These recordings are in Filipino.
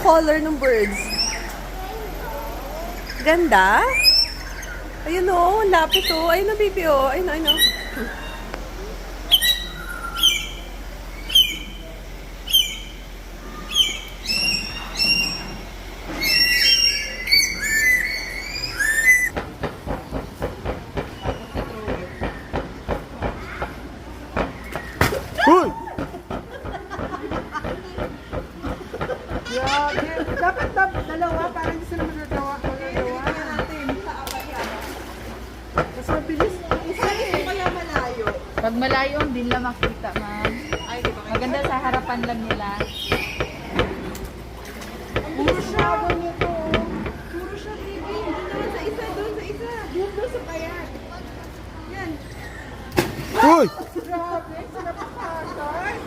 color ng birds? Ganda? Ayun o, lapit o. Ayun o, baby o. Ayun o, ayun o. Hoy! Dapat dalawa para hindi sila magagawa. Mas mabilis. Isa kaya malayo. Pag malayo, hindi nila makita, ma'am. Maganda sa harapan lang nila. Puro siya. Puro siya, baby. Doon sa isa, doon sa isa. Doon sa payat. Yan. Hoy! Grabe, sila pakasar.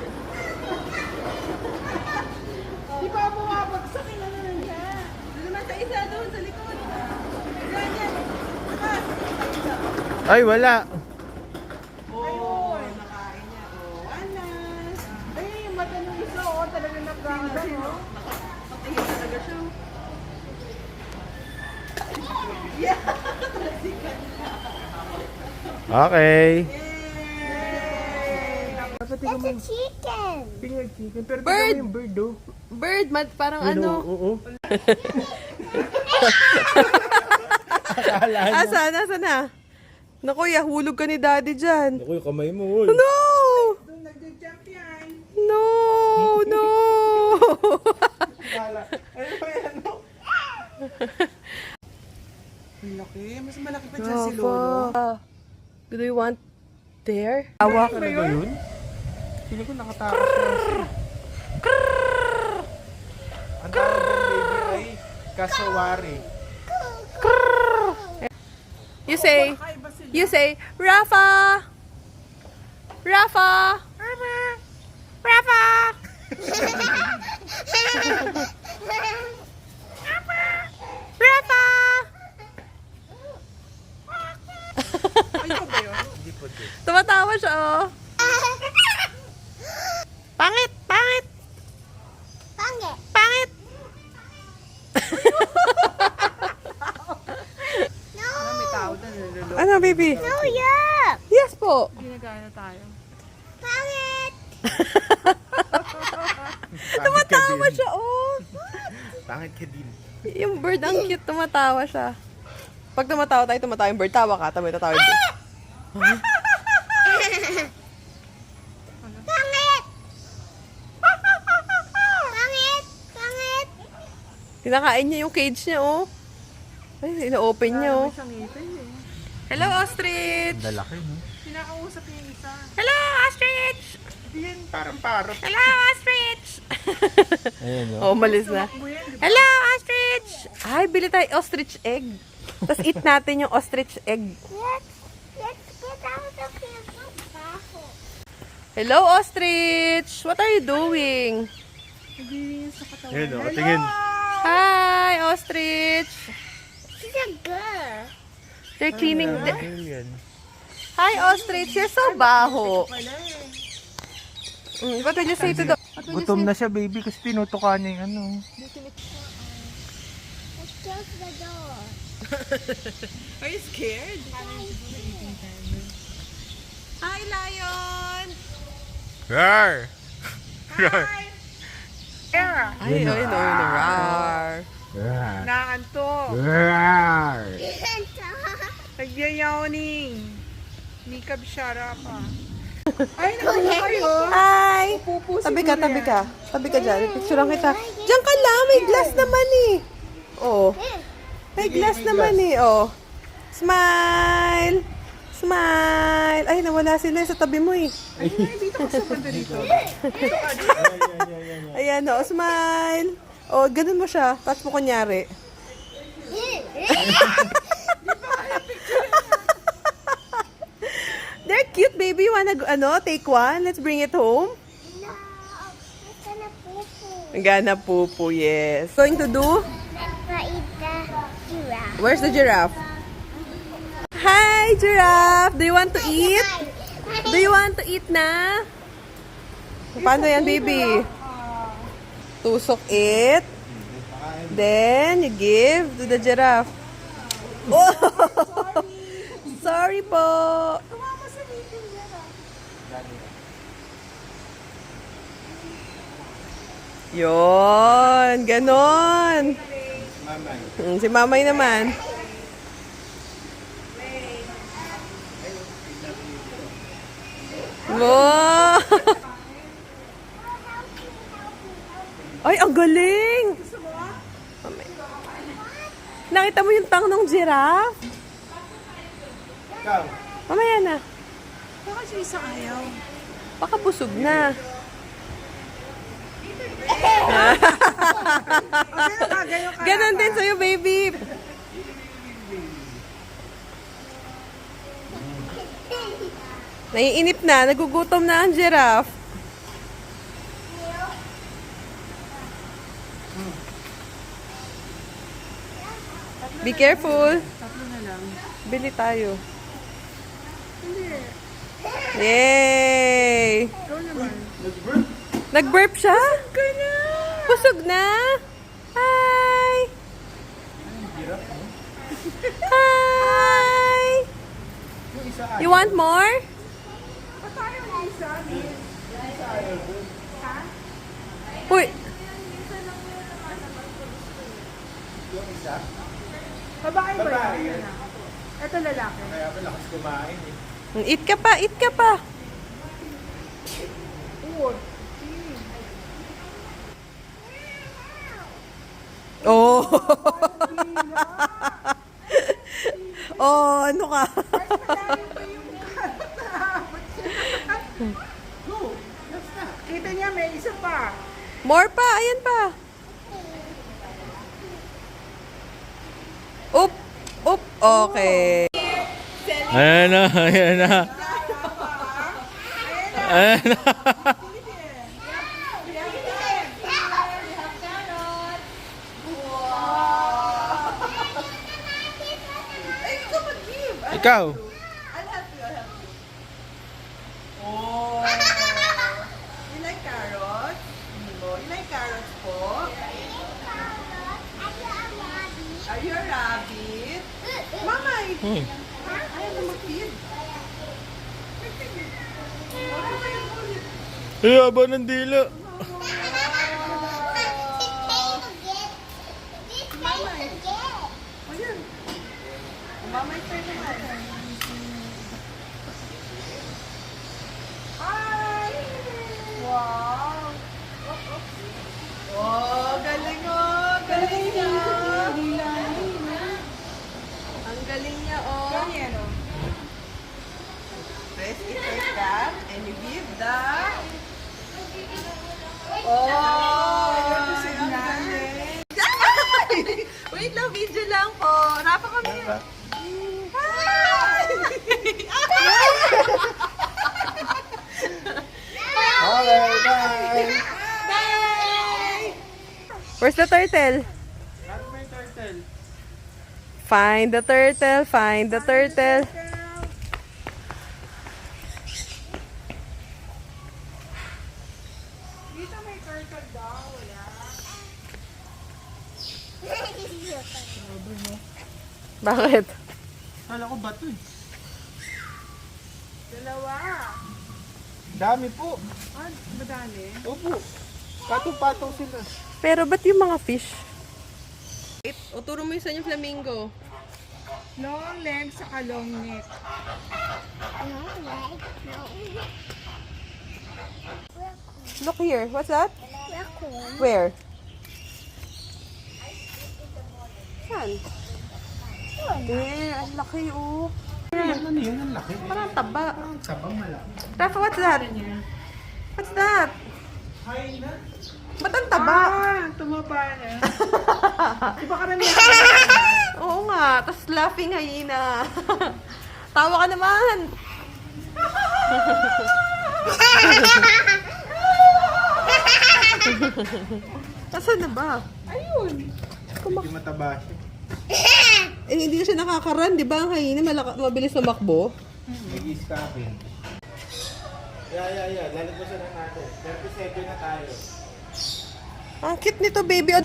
Di ba bumabagsak yung ano na niya? Doon naman sa isa, doon sa likod. Yan, yan. Ay, wala. Ayun, nakain niya. Oh, anas. Ay, yung mata nung isa, oh, talagang nagkakaroon, oh. Nakatingin talaga siya. Yeah! Okay. That's a chicken. Tingnan chicken. Pero Bird! tingnan mo yung bird, oh. Bird, parang ano. Oo. Akala niya. Asa na? Naku, yahulog ka ni daddy dyan. Ako yung kamay mo, hoy. No! Doon nag-jump yan. No! No! Kala. Ano ba yan, no? Ang laki. Mas malaki pa dyan si Lolo. Do you want there? Hawak. Talaga yun? Pili ko nakatakas lang siya. Ang tawag dyan, baby, ay kasawari. You say, Rafa! Rafa! Rafa! Rafa! Ayun ba yun? Hindi po din. Tumatawa siya, oh. Pangit! Pangit! Pangit! May tao na niloloko. Ano, baby? No, yuck! Yes po. Ginagana tayo. Pangit! Tumatawa siya, oh. Pangit ka din. Yung bird, ang cute. Tumatawa siya. Pag tumatawa tayo, tumatawa yung bird. Tawa ka, tatawa yung bird. Pangit! Pangit! Pangit! Kinakain niya yung cage niya, oh. Ay, ina-open niya, oh. Isang ngipin eh. Hello, ostrich! Lalaki, no? Kinakausap niya yung isa. Hello, ostrich! Yan, parang parot. Hello, ostrich! Ayan, no? Oh, umalis na. Mo yan, di ba? Hello, ostrich! Ay, bili tayo ostrich egg. Tapos eat natin yung ostrich egg. Let's get out of here. Hello, ostrich! What are you doing? Ayan, no? Tingin. Hi, ostrich! She's a girl. They're cleaning the... Ayan. Hi, ostrich! You're so baho. What did you say to the... Gutom na siya, baby, kasi tinutukan niya yung ano. Let's close the door. Are you scared? Hi, lion! Rar! Ay, no, rar. Rar! Naanto. Rar! Nagyayawning. Nikab Shara pa. Ay, nakuha kayo. Hi! Pupusin Tabi mo ka, na tabi yan. ka. Tabi ka dyan. Picturean kita. Diyan ka lang. May glass naman eh. Oh. May glass naman eh. Oh. Smile! Smile! Ay, nawala sila sa tabi mo eh. Ay, dito ka sa banda dito. Ayan, oh. Smile! Oh, ganun mo siya. Tapos mo kunyari. They're cute, baby. You wanna, take one? Let's bring it home. No, it's gonna poo-poo. Gana pupu, yes. Going to do? Let's eat the giraffe. Where's the giraffe? Hi, giraffe! Do you want to eat? Do you want to eat na? Paano yan, baby? Tusok it. Then, you give to the giraffe. Oh! Sorry po. Tumama sa meeting niya na. Yon, ganon. Si Mamay naman. Wow! Ay, ang galing! Mamay. Nakita mo yung tang ng giraffe? Ikaw. Mamaya na. Baka siya isang ayaw. Baka busog na. Ganon din sa'yo, baby. Naiinip na, nagugutom na ang giraffe. Be careful. Tatlo na lang. Bili tayo. Yay! Ikaw naman. Nag-burp siya? Busog na? Hi! Hi! You want more? Ba't tayo ng isa? Uy! Babae ba yun? Ito lalaki. Kaya malakas kumain eh. Eat ka pa, eat ka pa. Oo. Oh! Oh, ano ka? Kita niya may isa pa. More pa, ayan pa. Oop, oop, okay. Ayan na, ayan na. Ayan na. Ikaw. Oh. You like carrots? You like carrots po? Are you a rabbit? Mamay! Ayaw na mag-feed. Ay, haba ng dila. Ayan. Mamay turn naman. Hi! Wow! Oh, galing oh! Galing niya! Ang galing niya oh! Ganyan o. Press it like that and you give the... Oh! Ang galing! Wait lang, video lang po. Rafa kami. Hi! Okay, bye. Bye! Where's the turtle? Find the turtle, find the turtle. Dito may turtle daw. Wala. Bakit? Kala ko bato eh. Dalawa. Dami po. Ah, madami. Opo. Patong-patong sila. Pero ba't yung mga fish? O, turo mo yung sa yung flamingo. Long legs saka long neck. Look here. What's that? Where? Saan? Ang laki oh. Ano yun? Ang laki. Parang taba. Sabang malaki. Rafa, what's that? What's that? Ba't ang taba? Ah, tumaba na. Iba karamihan. Oo nga. Tapos laughing hyena. Tawa ka naman. Nasaan na ba? Ayun. Hindi mataba siya. Eh, hindi na siya nakakaran, di ba? Ang hyena mabilis tumakbo. Nag-i-scapping. Yeah. Lalagpasan na natin. 37 na tayo. Ang cute nito, baby.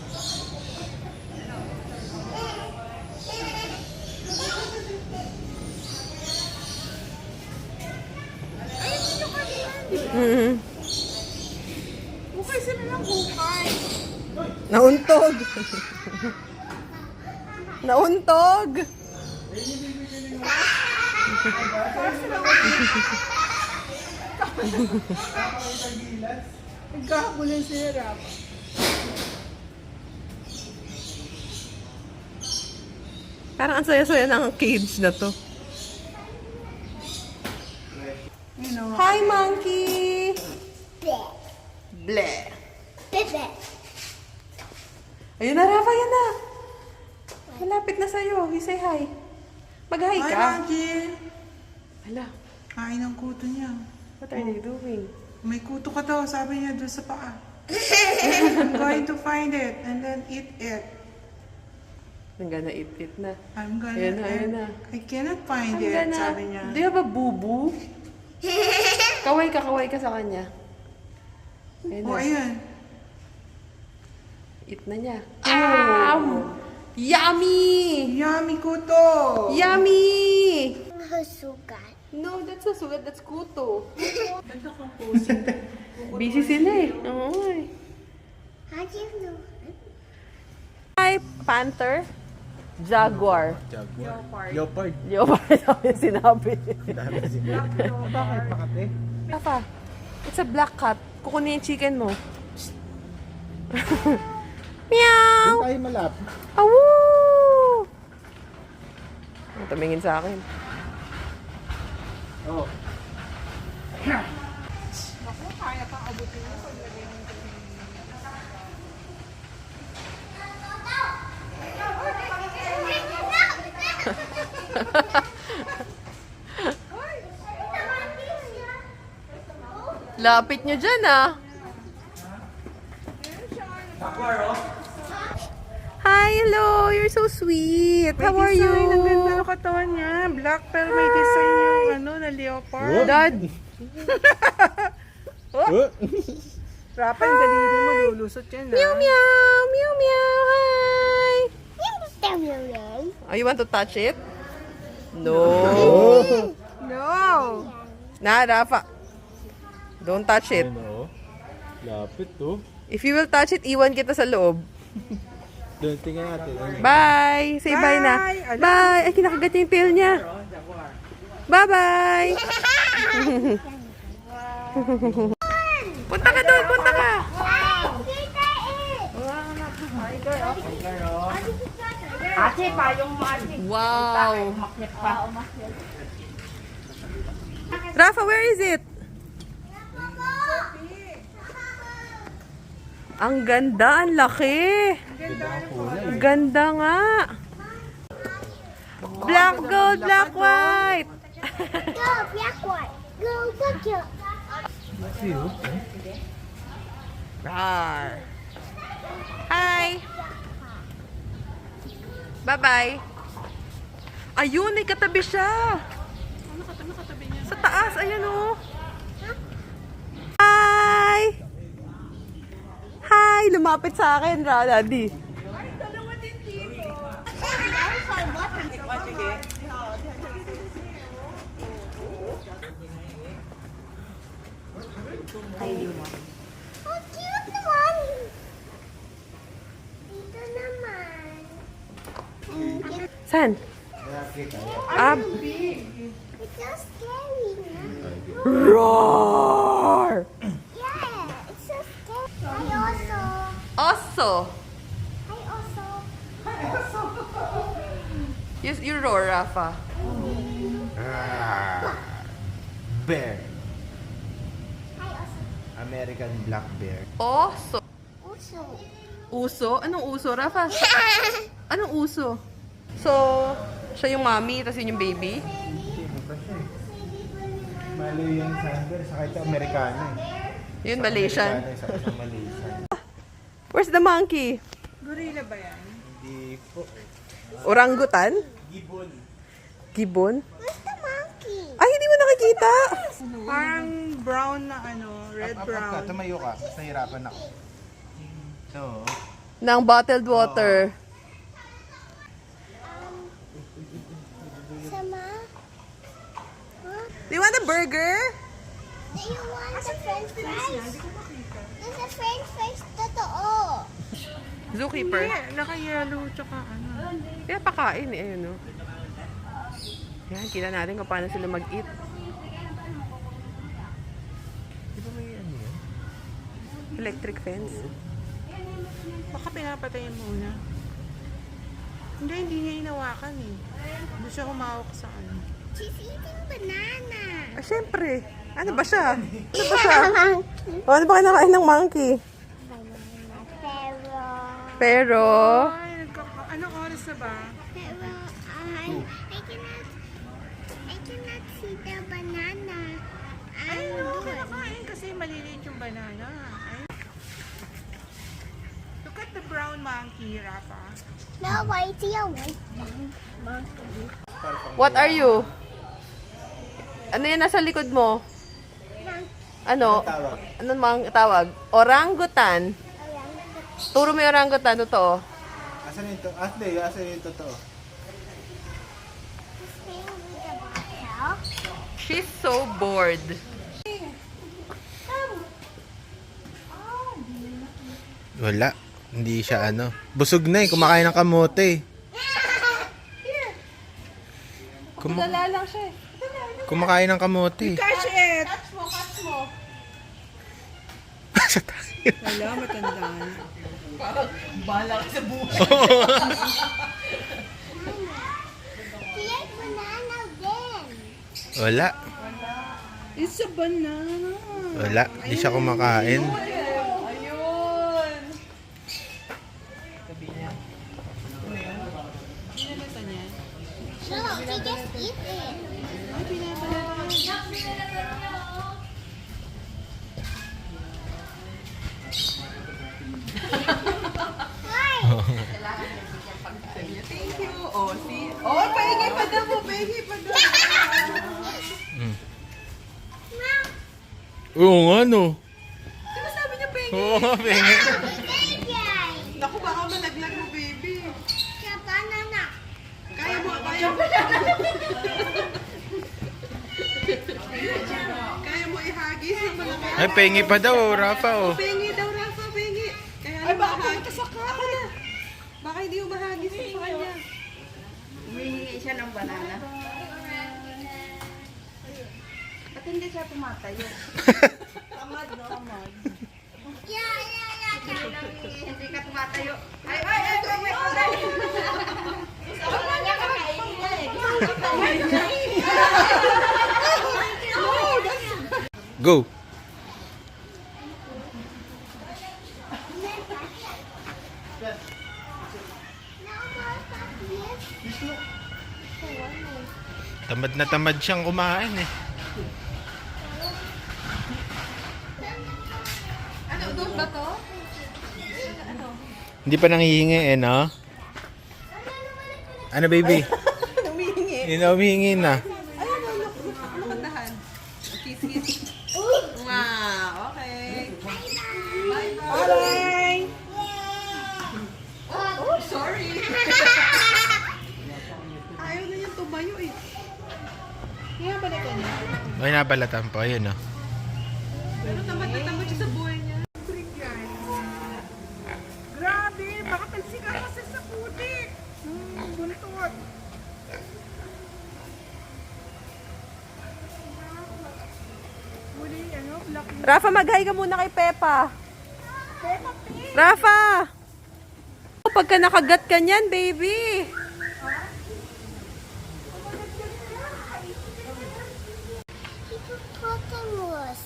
Mm. Hukay sila ng hukay. Nauntog. Nauntog. Nagkakagulan sila, Rafa. Parang ang saya-saya ng cage na to. Hi, monkey! Bleh. Bebe. Ayun na, Rafa, yan na. Malapit na sa'yo. You say hi. Mag-hi Hi, ka. Monkey. Hala, Kain ang kuto niya. what are they doing? May kuto ka daw, sabi niya doon sa paa. I'm going to find it and then eat it. I'm gonna eat it na. I'm gonna... Ayan na, ayan na. I cannot find I'm it, gonna... sabi niya. Do you have a boo-boo? Kaway ka sa kanya. Ayan Oh, na. ayan. Eat na niya. Yummy! Yummy kuto! Yummy! Hasugan. No, that's a sugat. That's kuto. Ganda kang pose. Busy sila eh. Oo eh. How do you know? Hi, panther. Jaguar. Jaguar. Leopard. Leopard ako yung sinabi. Bakit? Makate? Rafa, it's a black cat. Kukunin yung chicken mo. Meow! Doon tayo malapit. Awoo! Tumingin sa akin. Oh. Lapit nyo dyan ah. Hi, hello. You're so sweet. How are you? Ang ganda ng katawan niya. Black pero may design yung ano na leopard. Dad. Rafa, yung daliri mo, lulusot yan. Meow, meow. Meow, meow. Hi. Oh, you want to touch it? No. No! Na, Rafa. Don't touch it. Ano? Lapit to. If you will touch it, iwan kita sa loob. Doon, tingnan natin. Bye! Say bye na. Bye! Ala. Bye! Ay, kinakagat niya yung tail niya. Bye-bye! Punta ka doon! Punta ka! Wow! Rafa, where is it? Ang ganda, ang laki. Ganda nga. Black gold, black white. Go, black one. Go, go. Rar. Hi. Bye-bye. Ayun, may katabi siya. Sa taas, ayan o. Hi. Hi, lumapit sa akin, Daddy. Oh, cute naman. Dito naman. Saan? It's so scary. Roar! Yeah, it's so scary. I also. Oso. You roar, Rafa. Bear. I also. American black bear. Oso. Also. Uso? Anong uso, Rafa? Anong uso? So, siya yung mommy, tapos yun yung baby? Sino pa siya eh? Malayan Sander, saka ito Amerikano eh. Yun, Malaysian. Amerikano, saka ito Malaysian. Where's the monkey? Gorilla ba yan? Hindi po. Orangutan? Gibbon. Gibbon? Where's the monkey? Ay, hindi mo nakikita! Parang brown na ano, red Up ka, brown. tumayo ka. Mas nahirapan ako. Ito. Ng bottled water. Sama? Do you want a burger? Do you want the french fries? There's a french fries totoo. Zookeeper. Naka-yellow tsaka ano. Kaya pakain eh, ayun o. Yan, kita natin kung paano sila mag-eat. Di ba may ano yan? Electric fence. Baka pinapatayin muna. Hindi niya inawakan eh. Hindi siya humawak sa ano. She's eating banana. Ah, syempre. Ano ba siya? Ano ba siya? O, ano ba kinakain ng monkey? Pero, Ay, anong oras na ba? Pero I cannot see the banana. Ay, no, kinakain kasi maliliit yung banana. Ay. Look at the brown monkey, Rafa. No, I see a white monkey. what are you? Ano yan nasa likod mo? Ano? Tawag. Anong mga tawag? Orangutan. Turo mo yung orangutan, totoo. Asan yung to? Asan yung totoo? He's playing with the bottle. She's so bored. Wala. Hindi siya ano. Busog na eh. Kumakain ng kamote. Dala lang siya eh. Kumakain ng kamote. Catch it! Catch mo. Sa tayo. Wala, matanda na. Bahala ka sa buhay. Here's banana again. Wala. It's a banana. Wala. Hindi siya kumakain. Ayun. Pinalata niya. No, he just eat it. Ay, pinapalata niya. Why? Thank you. Oh, see? Oh, pahingi pa daw mo. Pahingi pa daw. Oo nga no. Di ba sabi niya pahingi? Oo nga, pengi. Baby. Naku, baka malaglag mo, baby. The banana. Kaya mo. Kaya mo ihagis ng malaki. Ay, pengi pa daw, Rafa oh. Pengi daw, Rafa, pengi. Kaya ay, baka pumunta sa Ako na. Baka hindi umahagis sa kanya. Humihingi siya ng banana. Ba't hindi siya tumatayo? Tamad, no? Tamad. Yeah. Hindi ka tumatayo. Ay, ay! Go. Tamad na tamad siyang kumain eh. Ano, doon ba to? Hindi pa nanghihingi eh, no? Ano, baby? Humihingi. Hindi na humihingi na. Ayun, nakandahan. Kiss. Wow, okay. Bye-bye. Bye! Oh, sorry. Ayaw na yung tumayo eh. Kaya balata niya. Ay, nabalatan po. Ayun, no? Pero tamad na tamad siya sa buhay niya. Grabe! Baka talsi ka kasi sa putik. Buntot. Muli, ano? Black Rafa, mag-hi ka muna kay Peppa. Rafa! Pagka nakagat ka niyan, baby. Hippopotamus.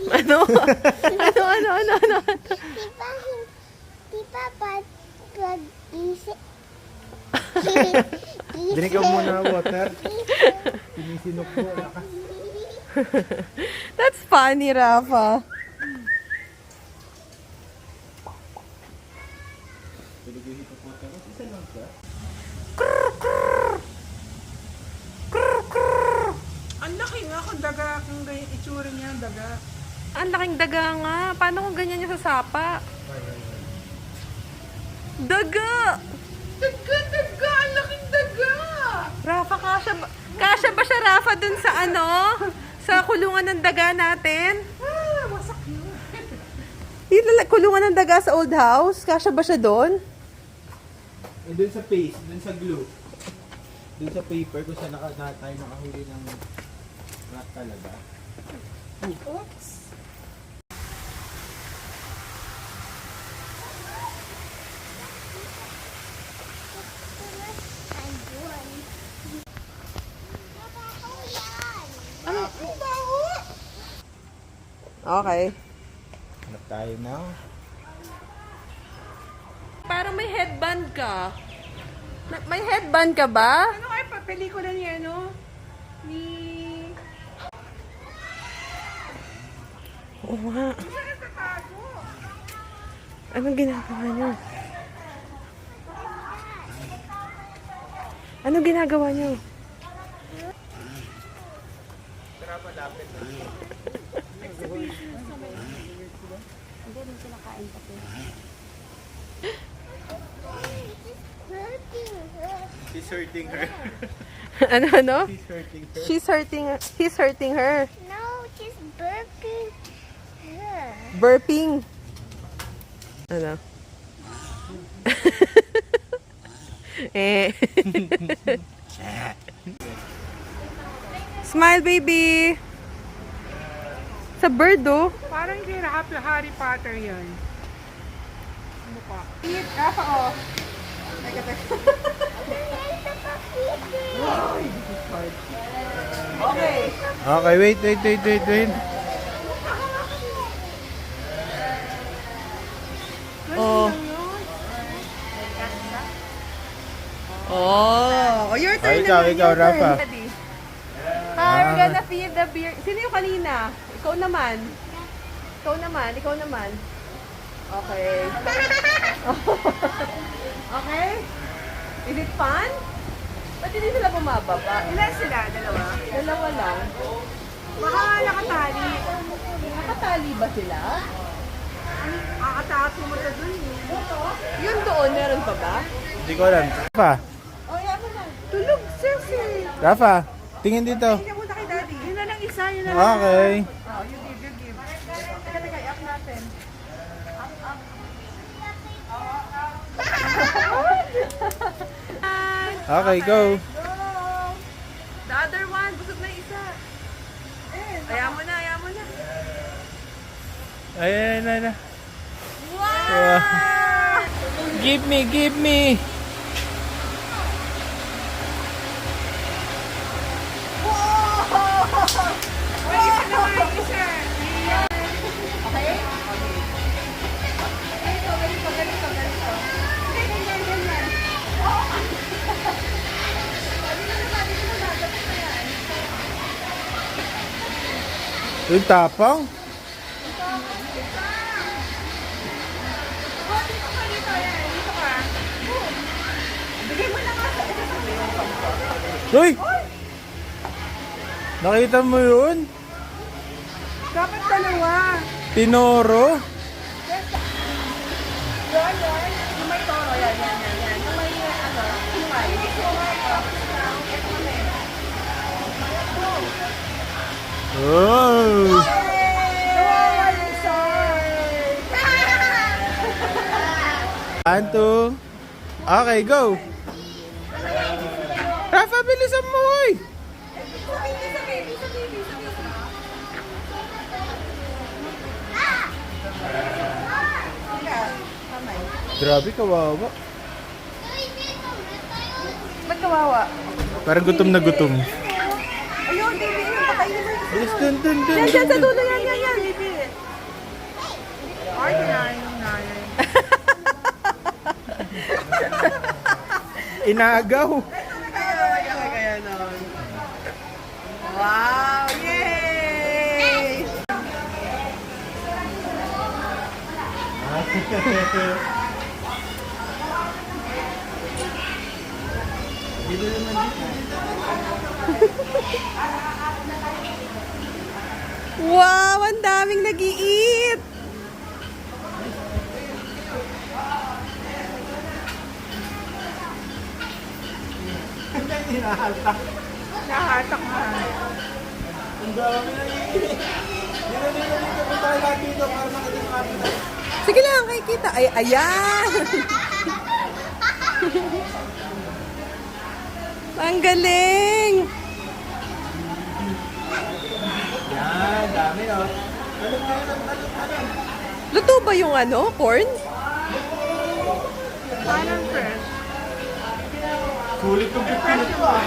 Ano? Ano? But isip. Dinig ka muna water. Sinisinok mo. That's funny, Rafa. Ang laki nga kung daga, kung ganyan itsura niya, daga. Ang laking daga nga. Paano kung ganyan yung sa sapa? Daga! Daga! Ang laking daga! Rafa, kasya ba siya, Rafa, dun sa ano? Sa kulungan ng daga natin. Wasak yun. Yung kulungan ng daga sa old house, kasya ba siya doon? Eh, dun sa paste, dun sa glue. Dun sa paper kung saan tayo nakahuli ng rat talaga. Oops. I'm done. Ano? Okay. Hanap tayo na. Parang may headband ka. May headband ka ba? Ano kaya pa pelikula niya, no? Ni... Oo nga. Anong ginagawa niyo? Anong ginagawa niyo? She's hurting her. Ano? She's hurting her. He's hurting her. No, she's burping her. Burping. Ano? Eh. Smile, baby. Sa bird, oh. Parang hindi Harry Potter yan. Ano pa? Eat, Rafa, oh. Okay. Okay, wait. Oh. Oh, your turn Ikaw, naman. ikaw, your turn. Rafa. Ready? Hi, we're gonna feed the beer. Sino yung kanina? Ikaw naman. Ikaw naman. Okay. Okay? Is it fun? Ba't hindi sila bumababa? Ilan sila? Dalawa? Dalawa lang. Baka nakatali. Nakatali ba sila? Akataas mo mata dun. Yun doon, meron pa ba? Hindi ko alam. Rafa, Oh, yan mo na. Tulog, sexy. Rafa, tingin dito. Tingnan muna kay daddy. Yun na lang isa, yun na lang. Okay. Oh, you give. Teka, i-up natin. Okay, go. The other one, busog na yung isa. Ayaw mo na. Ayan. Wow! Give me. May isa naman, isa. Okay? Yung tapang. Uy! Nakita mo yun? Dapat dalawa. Tinoro? Yung may toro, yan. Yung may, sumay. Oh! One, two. Okay, go. Rafa, bilisan mo, oy. Grabe, kawawa. Ba't kawawa? Parang gutom na gutom. Ayun, baby, patayin mo. Bilis, dun. Yan, sa dulo, yan. Ay, kinain ng nanay. Inagaw. Kaya naman. Wow! Yay! Wow! Ang daming nag-i-eat! Nahatak na. Ang dami na dito. Dito. Punta kayo lahat dito para makita yung kapit. Sige lang, kay kita. Ay, ayan! Ang galing! Yan, dami oh. Ano? Luto ba yung ano, corn? Parang fresh. Sulit kong pipinit ko ah.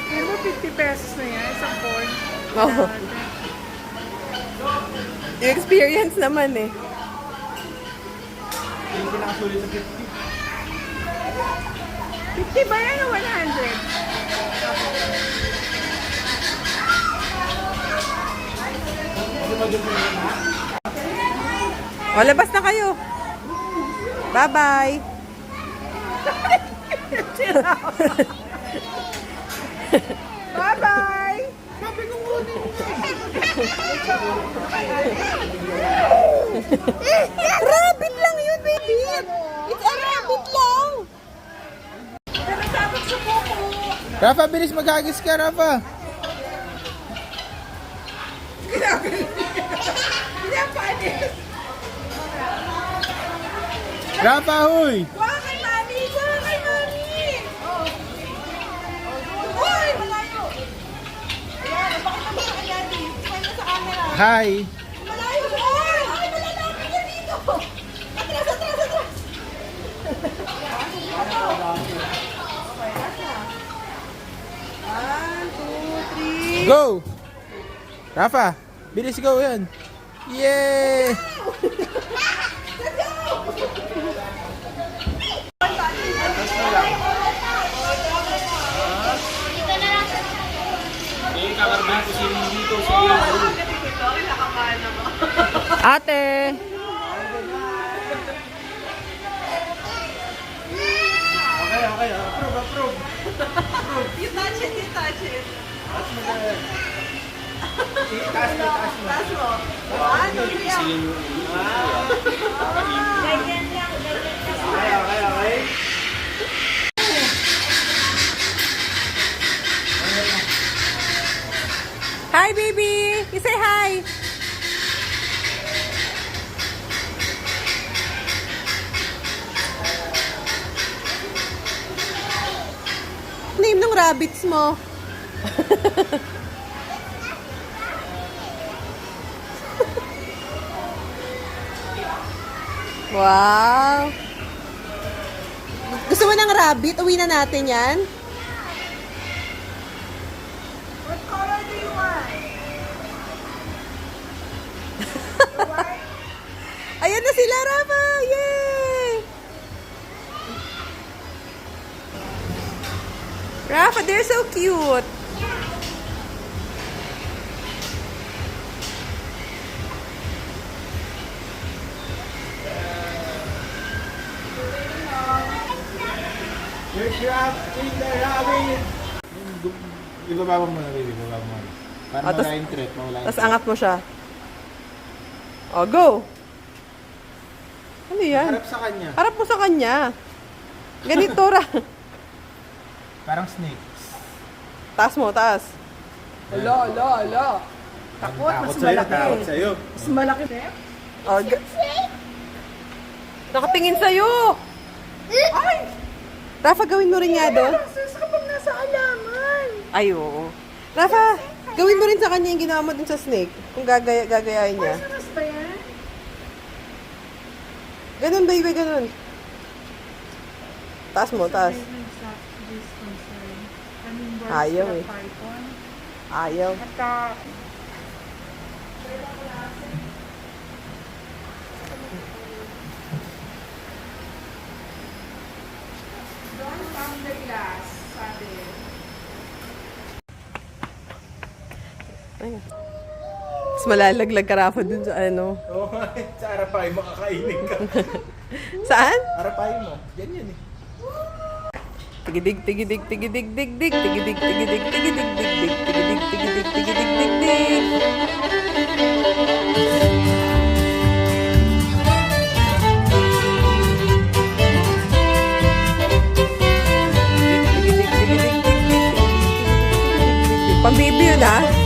Kaya mo 50 pesos na yan, isang corn. Oo. Yung experience naman eh. Hindi pinakasulit sa 50. 50 ba yan o 100? O, labas na kayo. Bye-bye. Bye-bye! Rabbit lang yun, baby. It's a rabbit lang. Rafa, bilis maghagis ka, Rafa. Rafa, huy! Kuha kay Mami! Kuha kay Mami! Uy! Malayo! Ayan, napakita mo kay Daddy. Tingnan mo sa camera. Hi! Malayo! Ay! Ay, malalapit ka dito! Atras, atras, atras! Okay, nasa? 1, 2, 3. Go! Rafa, bilis go yan. Yay! Ate. Okay. Approve. You touch it, you touch it. Taas mo. Taas mo. 1, 2, 3. Ganyan lang. Okay. Hi, baby. You say hi. Name ng rabbits mo. Wow. Gusto mo ng rabbit? Uwi na natin yan. What color do you want? Ayan na sila, Rafa! Yay! Rafa, they're so cute. You're trapped in the rabbit! Ibaba mo muna, baby. Ibaba mo muna. Para Ah, mawala yung threat. Mawala yung Tapos angat mo siya. O, go! Ano yan? Harap sa kanya. Harap mo sa kanya. Ganito, Parang snakes. Taas mo, taas. Ala. Takot, mas malaki. Takot sa'yo. Mas malaki. O, nakatingin sa'yo. Ay! Rafa, gawin mo rin nga doon. Sus, kapag nasa alaman. Ay, oo. Rafa, gawin mo rin sa kanya yung ginawa mo dun sa snake. Kung gagayahin niya. Mas ba yan? Ganun, baby, ganun. Taas mo, taas. Ayaw eh. Ayaw. Don't found the glass, sabi. Ayun. Mas malalaglag ka, Rafa, dun sa ano. Oo nga. Sa arapay mo, kakainin ka. Saan? Arapay mo. Ganyan eh. Tigidig, tigidig, tigidig, dig, dig, tigidig, tigidig, tigidig, dig, dig, tigidig, tigidig, tigidig, dig, dig. Pang baby yun, ah.